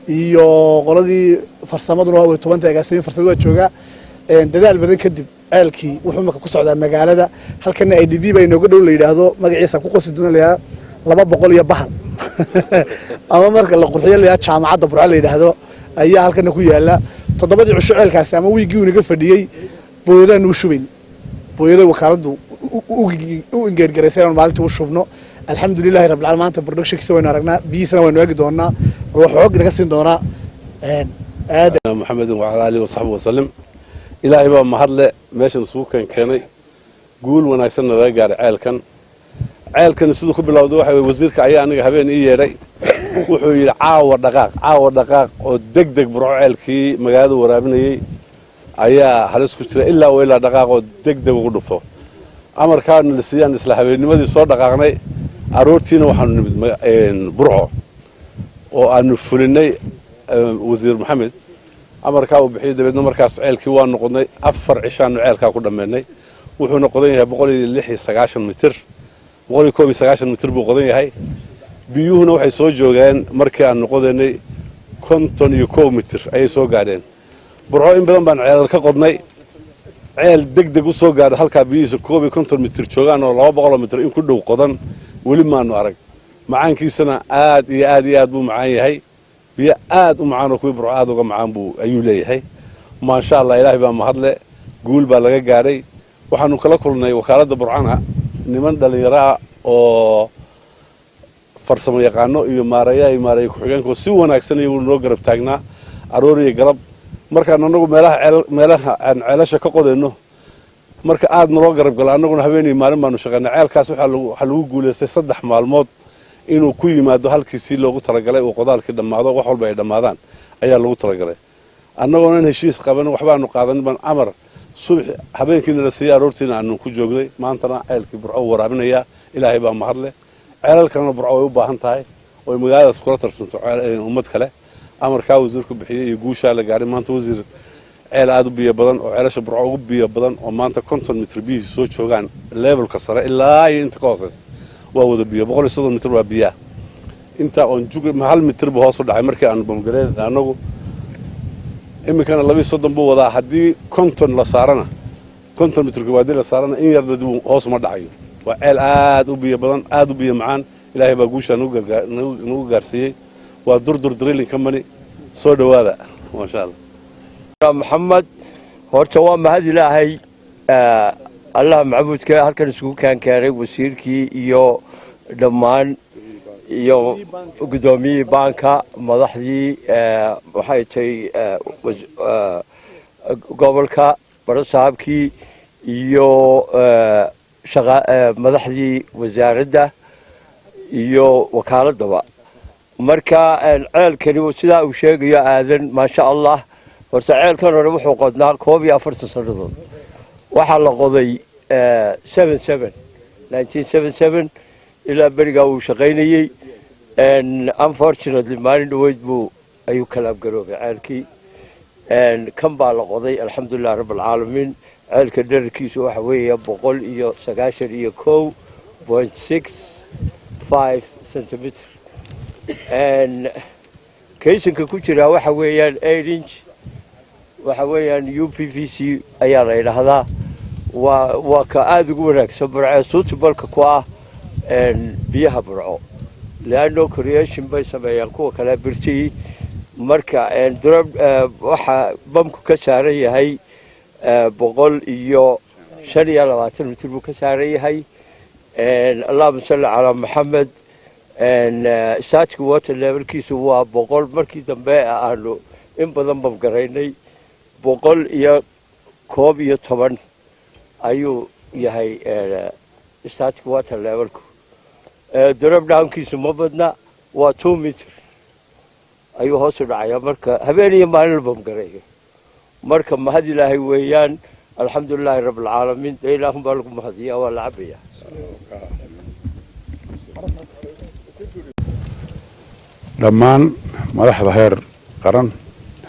iyo qoladii farsamaduna waa 10 agaasimin farsamada jooga dadaal badan kadib ceelkii wuxuu marka ku socdaa magaalada halkan IDB bay nooga dhow la yiraahdo magaciisa ku qosi doonaya 200 iyo bahan ama marka la qurxiyo la jaamacadda burca la yiraahdo ayaa halkan ku yaala 7 cisho ceelkaas ama wiigii uu naga fadhiyay booyadaan u shubin booyada wakaaladdu u ingeergareysay maalintii u shubno alxamdulillahi rabbil caalamiin maanta production-kiisa waynu aragnaa biyihiisana waynu eegi doonaa wax xoog naga siin doonaa محمد وعلى آله وصحبه وسلم إلهي بقى محله ماشي نسوق كان قول ونايسنا رجع عيل كان السودو كبر لو دوحة وزير كعيا أنا هبين إيه رأي وحوي عاور دقاق ودق بروع عيل كي مجاده ورابني عيا حلس كتير إلا وإلا دقاق ودق وقدفه أمر كان السيان السلاح بيني ما دي صار دقاقني أروتين وحن بروعه وأنو فلني وزير محمد أمريكا وبحيد بدنا مركز عيل كيوان نقضني أفر عشان عيل كاكودا مني وحنا نقضنيها بقولي اللحية 19 متر بقولي كوبي 19 متر بقضنيها هاي بيوهنا وحي سو جوجان مركز نقضني كونتون يكو متر أي سو قاعدين برهاين بدن بان عيل كقضني عيل دق وسو قاعد هالكا بيوس كوبي كونتون متر جوجان ولا بقول متر إن كله قضن ولما نعرق معان كيسنا آد بو معاي هاي بيا آد ومعانا كوي برعاد ومعان بو أيو ليهي ما شاء الله إلهي بقى مهدله قول بقى قاري وحنو كلا كلنا وكالة برعانها نمان دليراء أو فرصة يقانو إيو ماريا كحيان كو سيوانا أكسن يقول نوغرب تاقنا أروري قلب مركا نانوغو ميلاها عن عيلاشا كقود إنو مركا آد نوغرب قلب أنوغو نحبيني مالين بانو شغانا عيال كاسو حلو قولي صدح مالمود inuu ku yimaado halkiisii loogu talagalay oo qodaalkii dhamaado wax walba ay dhamaadaan ayaa loogu talagalay annagoona heshiis qaban waxbaanu qaadan ban amar subax habeenkiina la siiyay aroortiina aanu ku joognay maantana ceelkii burco waraabinaya ilaahay baa mahadle ceelkalna burco way u baahan tahay oo magaaladaas kula tarsanto ummad kale amarkaa wasiirku bixiyay iyo guusha la gaaray maanta wasiir ceel aad u biyo badan oo ceelasha burco ugu biyo badan oo maanta 50 mitir biyo soo joogaan levelka sare ilaa inta ka hooseysa وهو بيا بقول الصدر متر وبيا أنت أنجوك محل متر بهاصل دعي مركي عن بمجرد لأنه إما كان الله بيصدم بو وضع حدي كنتن لصارنا كنتن متر كوادي لصارنا إن يردو هاصل ما دعيه وعيل آد وبيا بدن آد وبيا معان إلهي بقوش نوجا جارسية ودور دريلي كمني صود هذا ما شاء الله محمد هرتوا مهد إلهي الله معبود كه هالكن سكون كان كاري وسيركي يو دمان يو قدومي بانكا مضحي وحيتي قبلكا برصابكي يو شغا مضحي وزارده يو وكالة دواء مركا العيل كانوا سدا وشيء يا آذن ما شاء الله ورسعيل كانوا ربحوا قدنا كوبي أفرس صردون وحلا قضي 1977 إلى برجع وشغيني and unfortunately ما نويد بو أيو كلام قروبي عالكي and كم بالقضي الحمد لله رب العالمين عالك دركيس وحويه بقول إيو سكاشر إيو كو 0.65 سنتيمتر and كيسن كوتشرا وحويه 8 inch وحويه UPVC أيار إلى هذا وكأذ جورك سبرع صوت بالك كوا بيها برعو لأنه كرياشن بيسمى ينكو كلا برتي مركا درب وح بمكو كسارية هاي بقول إيو شريعة لواتن متربو كسارية هاي اللهم صل على محمد ساتك وات الليفل كيسو هو بقول مركي دمباء أهلو إن بدن بمقريني بقول إيو كوب إيو طبعا ayuu yahay static water levelku drop downkiisu ma badna waa 2 mitir ayuu hoos u dhacayaa marka habeen iyo maalin bam gareeyo marka mahad ilaahay weeyaan alxamdulilaahi rabbilcaalamiin dee ilaahun baa lagu mahadiyaa waa la cabayaa dhammaan madaxda heer qaran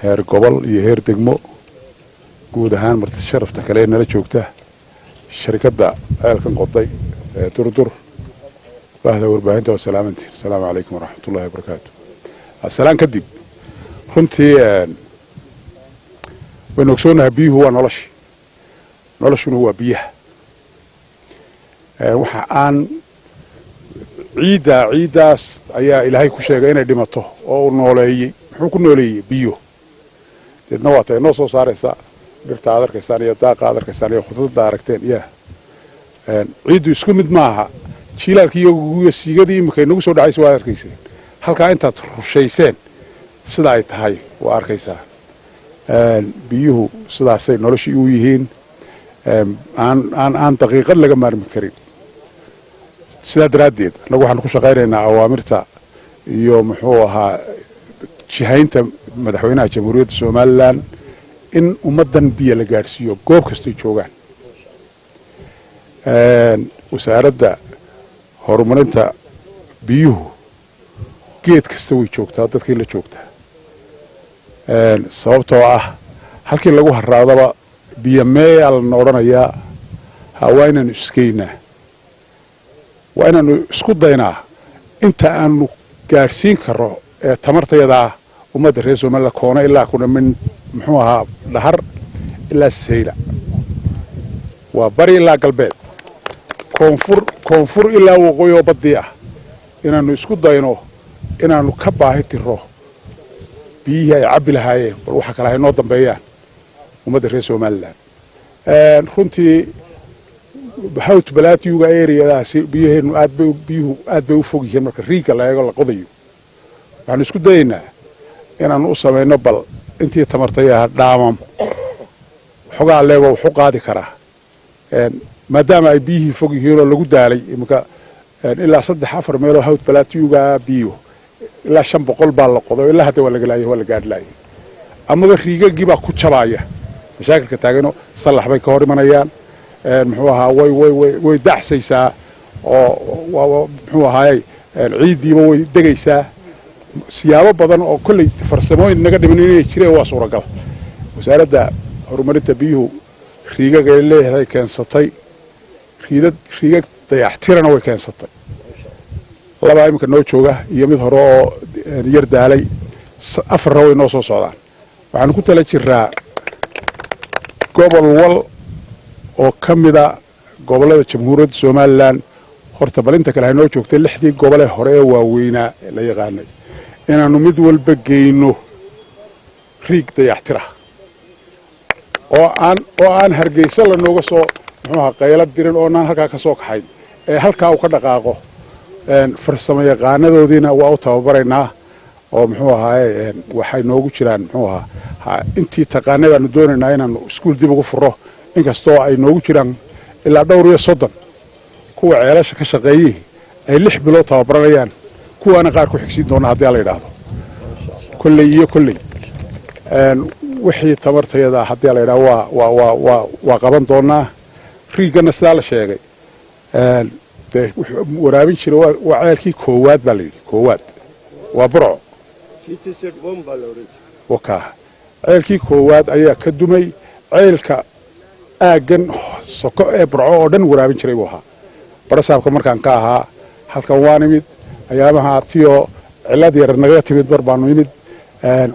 heer gobol iyo heer degmo guud ahaan marti sharafta kale ee nala joogta shirkadda ceelkan qoday ee durdur bahda warbaahinta waa salaamantiin asalaamu calaykum waraxmatullahi wabarakaatu assalaan kadib runtii waynu ogsoonahay biyuhu waa noloshuna waa biyaha waxa aan ciiddaas ayaa ilaahay ku sheegay inay dhimato oo uu nooleeyey muxuu ku nooleeyey biyo deedna waata inoo soo saaraysaa dhirta aad arkaysaan iyo daaqa aad arkaysaan iyo khudradda aragteen iya ciiddu isku mid maaha jiilaalkii iyo siigadii iminka inagu soo dhacaysa waad arkayseen halkaa intaad rushayseen sida ay tahay waa arkaysaa biyuhu sidaasay noloshii u yihiin aan daqiiqad laga maarmi karin sidaa daraaddeed annagu waxaanu ku shaqaynaynaa awaamirta iyo muxuu ahaa jihaynta madaxweynaha jamhuuriyadda somalilan in ummaddan biyo la gaadhsiiyo goob kastay joogaan wasaaradda horumarinta biyuhu geed kasta way joogtaa dadkii la joogtaa sababtoo ah halkii lagu haraadaba biyo meeyaa lana odhanayaa waa inaanu isgeynaa waa inaanu isku daynaa inta aanu gaadhsiin karo ee tamartayadaa ummadda reer somalilan koona ilaa ku dhamin muxuu ahaa dhahar ilaa sayla waa bari ilaa galbeed koonfur ilaa waqooyi oo baddii ah inaannu isku dayno inaannu ka baahi tiro biyihii ay cabbi lahaayeen bal waxa kale hay noo dambeeyaan ummadda reer somalilan runtii hawt balaatiyuga eriyadaasi biyuhu aad bay u fog yihiin marka riigga la eego la qodayo waxaanu isku dayaynaa inaannu u samayno bal intii tamartayaha dhaamam xogaa leego waxu qaadi karaa maadaama ay biyihii fog yihiin oo lagu daalay iminka ilaa 3-4 meeloo hawt balaatiyuga biyo ilaa 500 baa la qodo ilaa hadda waa la gaadhlaayay amaba riigagii baa ku jabaaya mashaakilka taagano sallax bay ka hor imanayaan muxuu ahaa way dacsaysaa oo muxuu ahaayey ciiddiiba way degaysaa siyaabo badan oo kolley farsamooyin naga dhiman inay jireen waa suuragal wasaaradda horumarinta biyuhu riigagay leedahay keensatay riigag dayaxtirana way keensatay labaa iminka noo jooga iyo mid hore oo yar daalay 4 way noo soo socdaan waxaanu ku tala jiraa gobol wal oo ka mida gobollada jamhuuriyadda somalilan horta balinta kale hay noo joogtay 6dii gobole hore ee waaweynaa la yaqaanay inaannu mid walba geyno riig dayaxtira oo aan hargeysa lanooga soo muxuu ahaa qayla dirin oonaan halkaa ka soo kaxayn ee halkaa uu ka dhaqaaqo farsamo yaqaanadoodiina waa u tababaraynaa oo muxuu ahaaye waxay noogu jiraan muxuu ahaa intii taqaanay baanu doonaynaa inaannu iskuul dib ugu furo inkastoo ay noogu jiraan ilaa 30 kuwa ceelasha ka shaqeeyey ay 6 bilood tababaranayaan kuwaana qaar ku xigsiin doona haddii la yidhaahdo kolley wixii tamartayada haddii la yidhaahdo waa qaban doonaa riigana sidaa la sheegay dee wuxuu waraabin jiray waa ceelkii koowaad baa la yidhi koowaad waa burco wakaa ceelkii koowaad ayaa ka dumay ceelka aaggan soko ee burco oo dhan waraabin jiray buu ahaa barasaabka markaan ka ahaa halkan waan imid ayaamaha tiyoo cillad yar naga timid bar baanu imid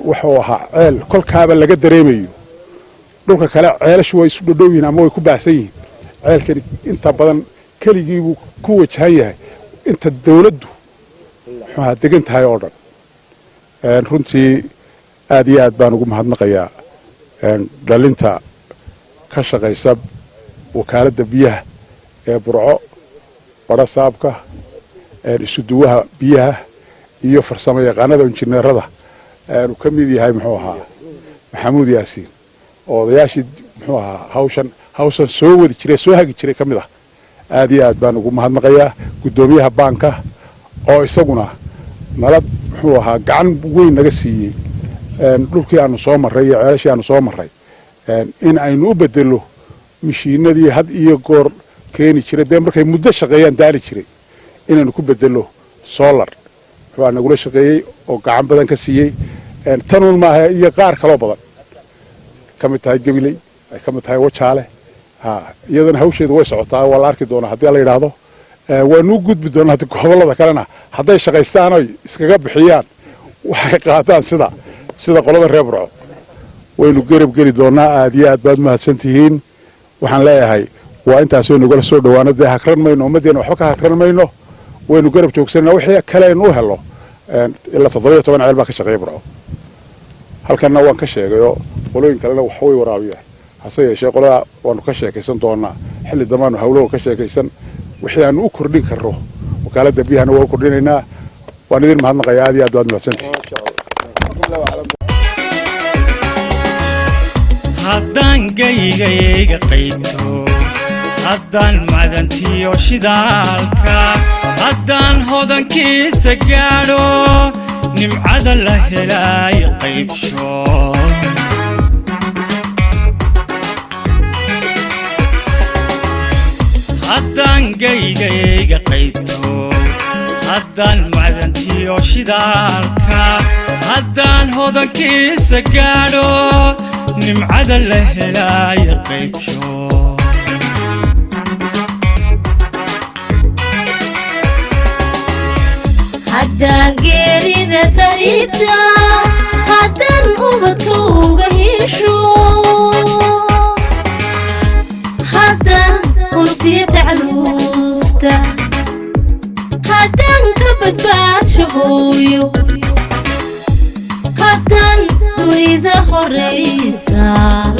wuxuu ahaa ceel kolkaaba laga dareemayo dhulka kale ceelashu way isu dhodhow yihiin ama way ku baahsan yihiin ceelkani inta badan keligii buu ku wajahan yahay inta dawladdu muxuu ahaa degan tahay oo dhan runtii aad iyo aad baan ugu mahadnaqayaa dhalinta ka shaqaysa wakaaladda biyaha ee burco barasaabka isuduwaha biyaha iyo farsamo yaqaanada injineerada uu ka mid yahay muxuu ahaa maxamuud yaasiin oo odayaashii muxuu ahaa hawshan soo wadi jiray soo hagi jiray ka mid ah aad iyo aad baan ugu mahadnaqayaa guddoomiyaha baanka oo isaguna nala muxuu ahaa gacan weyn naga siiyey dhulkii aanu soo marray iyo ceelashii aanu soo marray in aynu u bedelo mishiinadii had iyo goor keeni jiray dee markay muddo shaqeeyaan daali jiray inaynu ku bedelo solar waa nagula shaqeeyey oo gacan badan ka siiyey tanuun maaha iyo qaar kaloo badan ka mid tahay gabiley ay ka mid tahay wajaale iyadana hawsheedu way socotaa waa la arki doonaa haddii la yidhaahdo waanu gudbi doonaa gobollada kalena hadday shaqaystaan oy iskaga bixiyaan waxay qaataan sida qolada reer Burco waynu garab geli doonaa aad iyo aad baad mahadsan tihiin waxaan leeyahay waa intaasoo nagala soo dhawaano dee hakran mayno ummaddeena waxba ka hakran mayno waynu garab joogsanaa wixii kale aynu u helo ilaa 17 ceel baa ka shaqeeya Burco halkanna waan ka sheegayoo qolooyin kalena wax way waraabiyaan hase yeeshee qolada waanu ka sheekaysan doonaa xilli damaanu hawlo ka sheekaysan wixii aanu u kordhin karro wakaaladda biyahana waa u kordhinaynaa waan idin mahadnaqayaa aad iyo aad baad mahadsantihiin haddaan gaygayga qayto haddaan macdantiyo shidaalka haddaan hodankiisa gaadho nimcada la helay qaybsho haddaan gaygayga qayto haddaan macdantiyo shidaalka haddaan hodankiisa gaadho nimcada la helay qaybsho haddaan geerida tariibta haddaan ubadka uga hesho haddaan unugtiya tacluusta haddaan ka badbaadsho hooyo haddaan dunida horeysa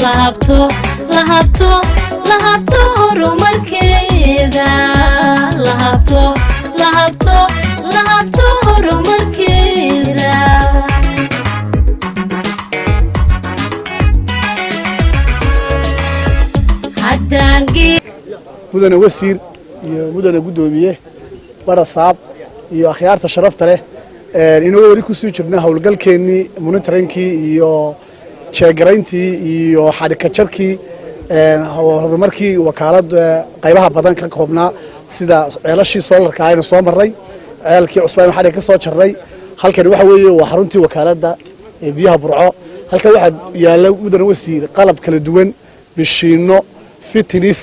lahabto horumarkeeda lahabto horumarkeeda mudane wasiir iyo mudane gudoomiye barasaab iyo akhyaarta sharafta leh inagoo weli kusii jirna howlgalkeennii monitoringkii iyo jeegarayntii iyo xadhikajarkii horumarkii wakaalada qaybaha badan ka koobnaa sida ceelashii soolarka aynu soo marray ceelkii cusbaan xadhig ka soo jarray halkan waxa weeye waa xaruntii wakaalada ee biyaha Burco halkan waxa yaala mudane wasiir qalab kala duwan bishiino fitness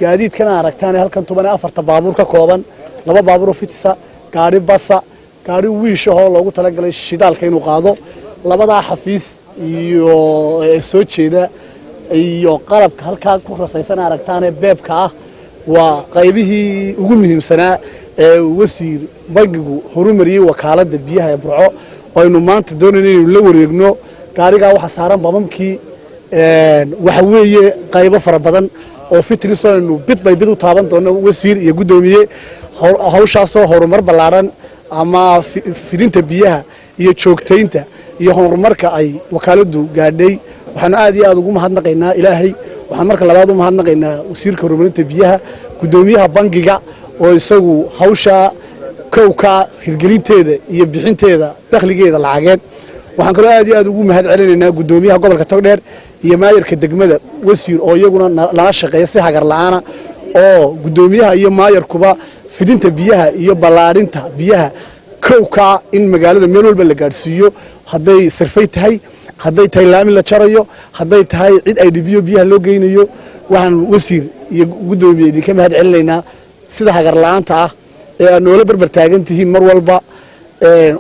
gaadiidkana aragtaan halkan 14 baabuur ka kooban 2 baabuur oo fitisa gaari basa gaari wiish oo loogu talagalay shidaalka inuu qaado labada xafiis iyo soo jeeda iyo qalabka halka ku rasaysan aragtaan beebka ah waa qaybihii ugu muhiimsanaa ee wasiir bangigu horumariyay wakaalada biyaha ee Burco oo aynu maanta doonayno inuu la wareegno gaariga waxa saaran bamamkii waxa weeye qaybo fara badan oo fitness aynu bid u taaban doono wasiir iyo gudoomiye hawshaasoo horumar ballaaran ama fidinta biyaha iyo joogtaynta iyo horumarka ay wakaaladu gaadhay waxaan aad iyo aad ugu mahadnaqaynaa ilaahay waxaan marka labaad u mahadnaqaynaa wasiirka horumarinta biyaha gudoomiyaha bangiga oo isagu hawsha kowka hirgelinteeda iyo bixinteeda dakhligeeda lacageed waxaan kaloo aad iyo aad ugu mahad celinaynaa gudoomiyaha gobolka Togdheer iyo maayarka degmada wasiir oo iyaguna la shaqeeya si hagar la'aana oo gudoomiyaha iyo maayarkuba fidinta biyaha iyo ballaarinta biyaha kowka in magaalada meel walba la gaarsiiyo hadday sarfay tahay hadday tahay laami la jarayo hadday tahay cid ay dhibiyo biyaha loo geynayo waxaan wasiir iyo gudoomiye idinka mahad celinaynaa sida hagar la'aanta ah ee aan noola barbar taagan tihiin mar walba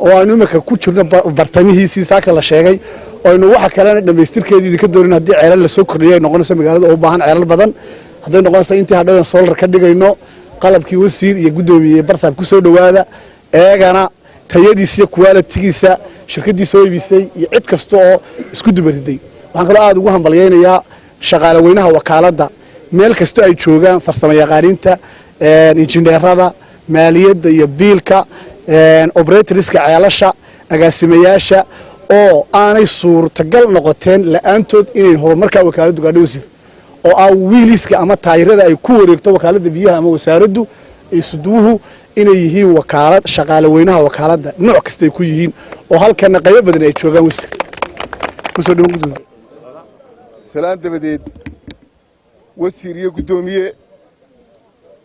oo aanu imika ku jirno bartamihiisii saaka la sheegay oo aynu waxa kalena dhamaystirkeedii idinka doonin haddii ceelal la soo kordhiyay ay noqonayso magaalada oo u baahan ceelal badan hadday noqonayso intii hadhadan solar ka dhigayno qalabkii wasiir iyo gudoomiye barsaab ku soo dhawaada eegana tayadiisa iyo quality-giisa shirkadii soo iibisay iyo cid kasta oo isku dubariday waxaan kaloo aad ugu hambalyaynayaa shaqaale weynaha wakaalada meel kasta ay joogaan farsamo yaqaaniinta injineerada maaliyadda iyo biilka operatorska ceelasha agaasimayaasha oo aanay suurtagal noqoteen la'aantood inay horumarka wakaaladu gaadho wasiir oo ah wiiliska ama taayirada ay ku wareegto wakaalada biyaha ama wasaaraddu ay suduuhu inay yihiin wakaalad shaqaale weynaha wakaalada nooc kasta ay ku yihiin oo halkana qaybo badan ay joogaan wasiir kusoo dhawo gudoomiye salaan dabadeed wasiir iyo guddoomiye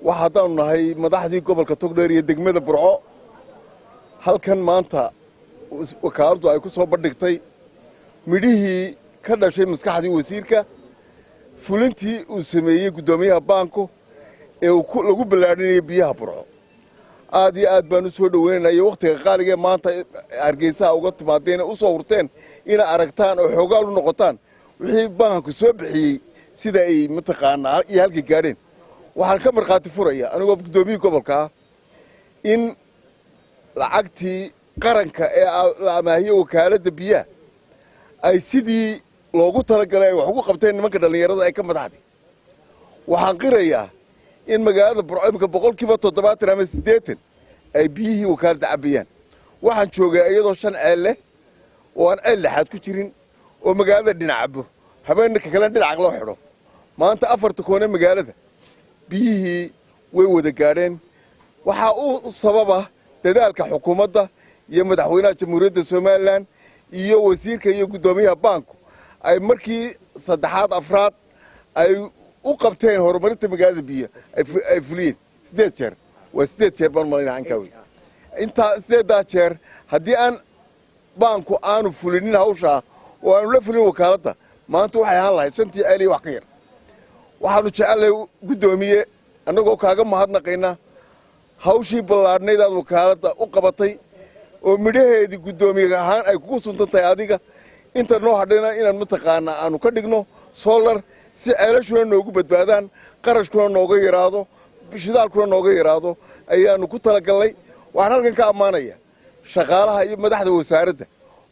waxa haddaanu nahay madaxdii gobolka togdheer iyo degmada burco halkan maanta wakaaladdu ay ku soo bandhigtay midhihii ka dhashay maskaxdii wasiirka fulintii uu sameeyey guddoomiyaha baanku ee lagu ballaadhinayo biyaha burco aad iyo aad baan u soo dhoweynayo wakhtiga qaaligae maanta hargeysaha uga timaadeen u soo hurteen inay aragtaan oo xoogaal u noqotaan wixii baanku soo bixiyey sida ay mataqaanaa iyo halkay gaadheen waxaan ka markhaati furaya anigoo guddoomiyihii gobolka ah in lacagtii qaranka ee la amaahiyo wakaaladda biyaha ay sidii loogu talagalay ay wax ugu qabteen nimanka dhallinyarada ay ka madaxday waxaan qirayaa in magaalada burco imika 70% ama 80 ay biyihii wakaaladda cabbayaan waxaan joogay iyadoo 5 ceel leh oo aan ceel lixaad ku jirin oo magaalada dhinacabo habeenka kale dhinac loo xidho maanta 4 koone magaalada biyihii way wada gaadheen waxaa uu sababa dadaalka xukuumadda iyo madaxweynaha jamhuuriyadda Soomaaliland iyo wasiirka iyo guddoomiyaha baanku ay markii saddexaad afraad ay u qabteen horumarinta magaalada biyo ay fuliyeen 8 jeer waa 8 jeer baan malaynayaa ankawi inta 8 jeer haddii aan baanku aanu fulinin hawsha oo aanu la fulin wakaaladda maanta waxay ahaan lahayd 5 ceel iyo wax ka yar waxaanu jecelahay guddoomiye annagoo kaaga mahadnaqaynaa hawshii ballaadhnayd aad wakaaladda u qabatay oo midhaheedii guddoomiye ahaan ay kugu suntan tahay adiga inta noo hadhayna inaan mataqaanaa aanu ka dhigno solar si ceelashuna noogu badbaadaan qarashkuna nooga yaraado shidaalkuna nooga yaraado ayaanu ku talagalnay waxaan halkan ka ammaanaya shaqaalaha iyo madaxda wasaaradda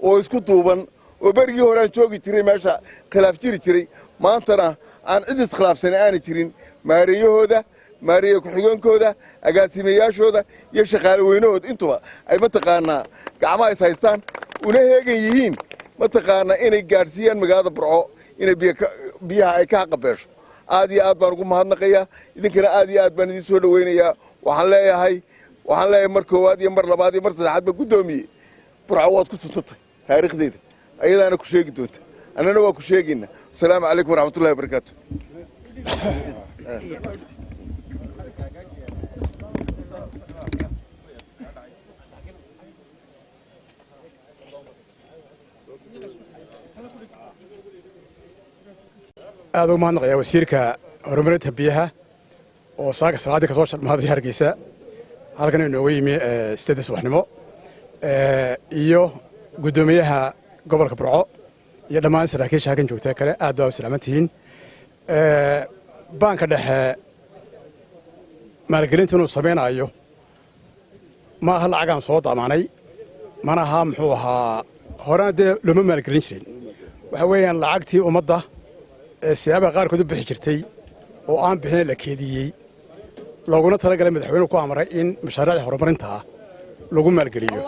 oo isku duuban oo berigii hore aan joogi jiray meesha khilaaf jiri jiray maantana aan cid iskhilaafsan aanay jirin maareeyahooda maareeye ku-xigeenkooda agaasimayaashooda iyo shaqaale weynahooda intuba ay mataqaanaa gacmaha is haystaan una heegan yihiin mataqaanaa inay gaadhsiiyaan magaalada burco inay biyaha ay ka haqabeesho aad iyo aad baan ugu mahadnaqayaa idinkana aad iyo aad baan idin soo dhoweynayaa waxaan leeyahay mar koowaad iyo mar labaad iyo mar saddexaadba guddoomiye burco waad ku suntantahay taariikhdeeda ayadaana ku sheegi doonta annana waa ku sheegaynaa asalaamu calaykum waraxmatullahi wabarakaatu aad ugu mahadnaqayaa wasiirka horumarinta biyaha oo saaka salaadii ka soo sharmaaday hargeysa halkan inooga yimi 8 subaxnimo iyo guddoomiyaha gobolka burco iyo dhammaan saraakiisha halkan joogta kale aad baa u salaaman tihiin baanka dhexe maalgelinta inuu samaynayo ma aha lacagaan soo damaanay mana aha muxuu ahaa horena dee looma maalgelin jirin waxa weeyaan lacagtii ummadda ee siyaabaha qaarkood u bixi jirtay oo aan bixin la keediyey looguna talagalay madaxweynuhu ku amray in mashaariicda horumarinta lagu maalgeliyo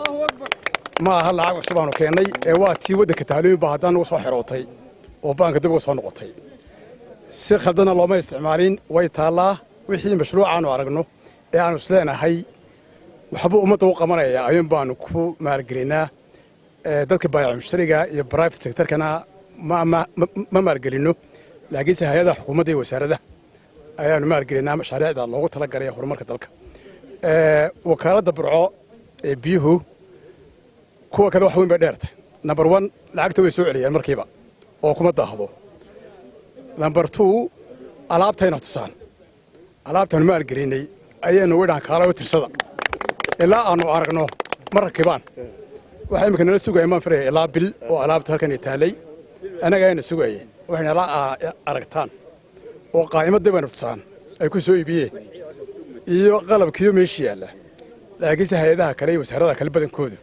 ma aha lacag cusub aanu keennay ee waa tii waddanka taalooyin baa haddaan ugu soo xirootay oo baanka dib uga soo noqotay si khaldana looma isticmaalin way taallaa wixii mashruucaanu aragno ee aanu isleenahay waxbuu ummadda u qabanaya ayuun baanu ku maalgelinaa dadka baayaca mushtariga iyo private sectorkana ma maalgelinno laakiinse hay-adaha xukuumadda iyo wasaaradaha ayaanu maalgelinaa mashaariicda loogu talagalay horumarka dalka wakaaladda burco ee biyuhu kuwa kale wax weyn bay dheertay number 1 lacagta way soo celiyaan markiiba oo kuma daahdo number 2 alaabtayna tusaan alaabtaan maalgelinay ayaanu widhaan kaala u tirsada ilaa aanu aragno markibaan waxa imika nala sugaya maan firaya ilaa bil oo alaabta halkan taalay anaga ayna sugayeen waxayna la aragtaan oo qaaimadda bayna tusaan ay ku soo iibiyeen iyo qalabkiyo meeshii yaalla laakiinse hay-adaha kale iyo wasaaradaha kale badankoodu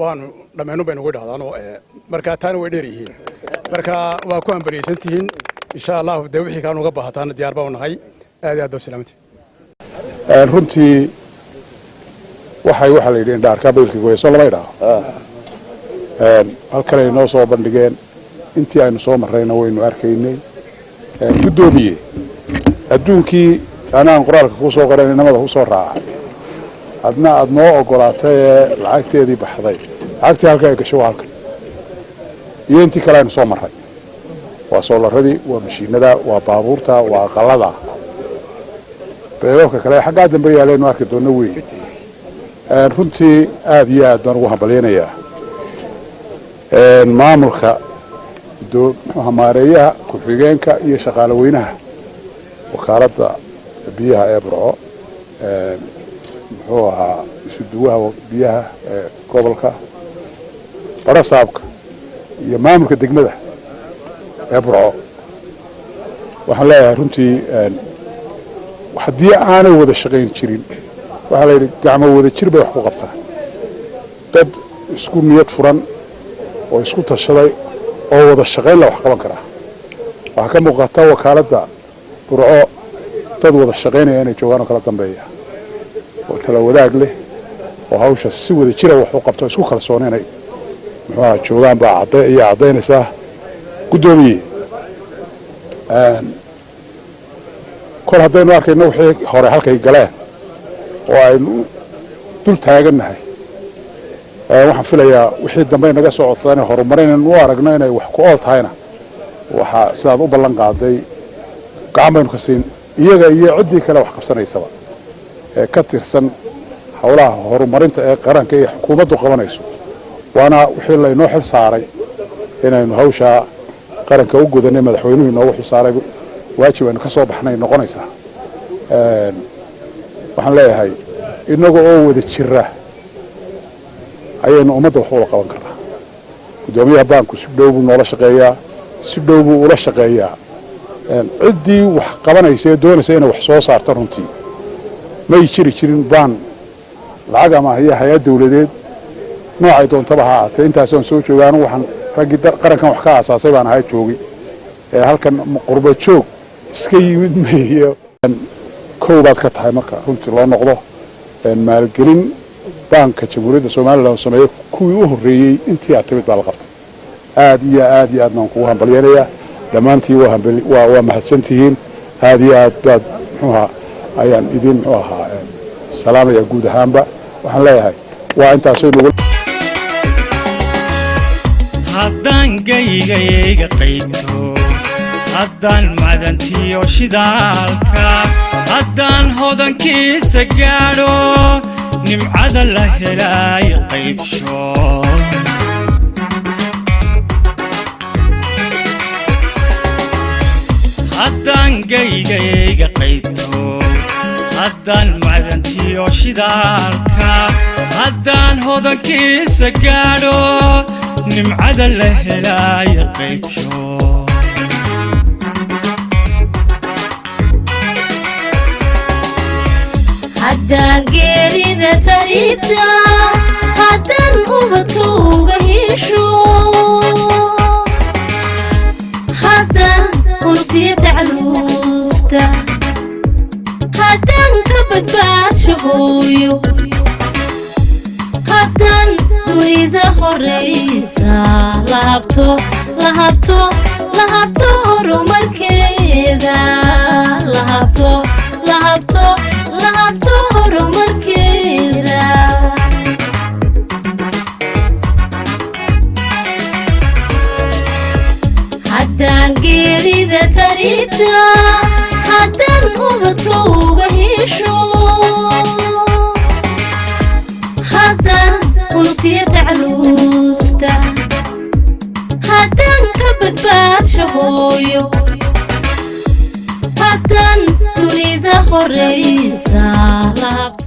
waanu dhammaynu baynu ugu dhahdaanoo markaa taana way dheer yihiin marka waa ku hambaliyeysan tihiin insha allahu dee wixii kaanu uga baahataana diyaar baa u nahay aad iyo aad baa u salaamantihin runtii waxaa la yidhi indhaarkaa baylka goyso lama idhaaho halkan ay noo soo bandhigeen intii aynu soo marrayna waynu arkaynay guddoomiye adduunkii anaan qoraalka kuu soo qoran inamada ku soo raacay adna aad noo ogolaatay ee lacagteedii baxday lacagtii halka ay gashay waa halkan iyo intii kale aynu soo marray waa soolarradii waa mashiinada waa baabuurta waa aqalada beebabka kale xaggaa dambe yaalaynu arki doonno wey runtii aad iyo aad baan ugu hambalyaynayaa maamulka maareeyaha ku-xigeenka iyo shaqaale weynaha wakaaladda biyaha ee burco muxuu ahaa isuduwaha biyaha ee gobolka barasaabka iyo maamulka degmada ee burco waxaan leeyahay runtii haddii aanay wada shaqayn jirin waxaa la yidhi gacmo wada jir bay wax ku qabtaa dad isku niyad furan oo isku tashaday oo wada shaqayn la wax qaban karaa waxaa ka muuqata wakaaladda burco dad wada shaqaynaya inay joogaan oo kala dambeeya oo tala wadaag leh oo hawsha si wada jira wax u qabto isku kalsoon inay muxuu ahaa joogaan baa ayaa caddaynaysaa guddoomiye kol haddaynu arkayno wixii hore halkay galeen oo aynu dul taagannahay waxaan filayaa wixii dambe naga soo codsadaan horumarinaynu u aragno inay wax ku ool tahayna waxaa sidaad u ballan qaaday gacan baynu ka siin iyaga iyo ciddii kale wax qabsanaysaba ee ka tirsan howlaha horumarinta ee qaranka iyo xukuumaddu qabanayso waana wixii laynoo xil saaray inaynu hawshaa qaranka u gudanay madaxweynuhu inoogu xil saaray waajib aynu ka soo baxnay noqonaysaa waxaan leeyahay innaga oo wada jira ayaynu ummadda wax wada qaban karnaa guddoomiyaha baanku si dhow buu noola shaqeeyaa si dhow buu ula shaqeeyaa ciddii wax qabanaysa ee doonaysa inay wax soo saarta runtii may jiri jirin baan lacag ama haya hay-ad dawladeed noocay doontaba ha ahaatee intaasaan soo jooga anigu waxaan raggii qarankan wax ka aasaasay baan ahaa joogay ee halkan qurba joog iska yimid mayo kow baad ka tahay marka runtii loo noqdo maalgelin baanka jamhuuriyadda somalilan sameeyey kuwii u horreeyey intii aad timid baa la qabtay aad iyo aad iyo aad baan kugu hambalyaynayaa dhammaantii waa mahadsantihiin aad iyo aad baad muxuu ahaa ayaan idin muxuu ahaa salaamaya guud ahaanba waxaan leeyahay waa intaasaynu haddaan gaygayga qayto haddaan madantiyo shidaalka haddaan hodankiisa gaadho nimcada la helay qaybsho haddaan gaygayga qayto haddaan madantiyo shidaalka haddaan hodankiisa gaadho nimcada la helay qaybsho haddaan geerida tariibta haddaan ubadka uga hesho haddaan unugtiya tacluusta haddaan ka badbaadsho hooyo haddaan dunida horaysa lahabto horumarkeeda lahabto horumarkeeda haddaan geerida tariibta haddaan ubadka uga hesho haddaan unugtiya tacluusta haddaan ka badbaadsho hooyo haddaan dunida horaysa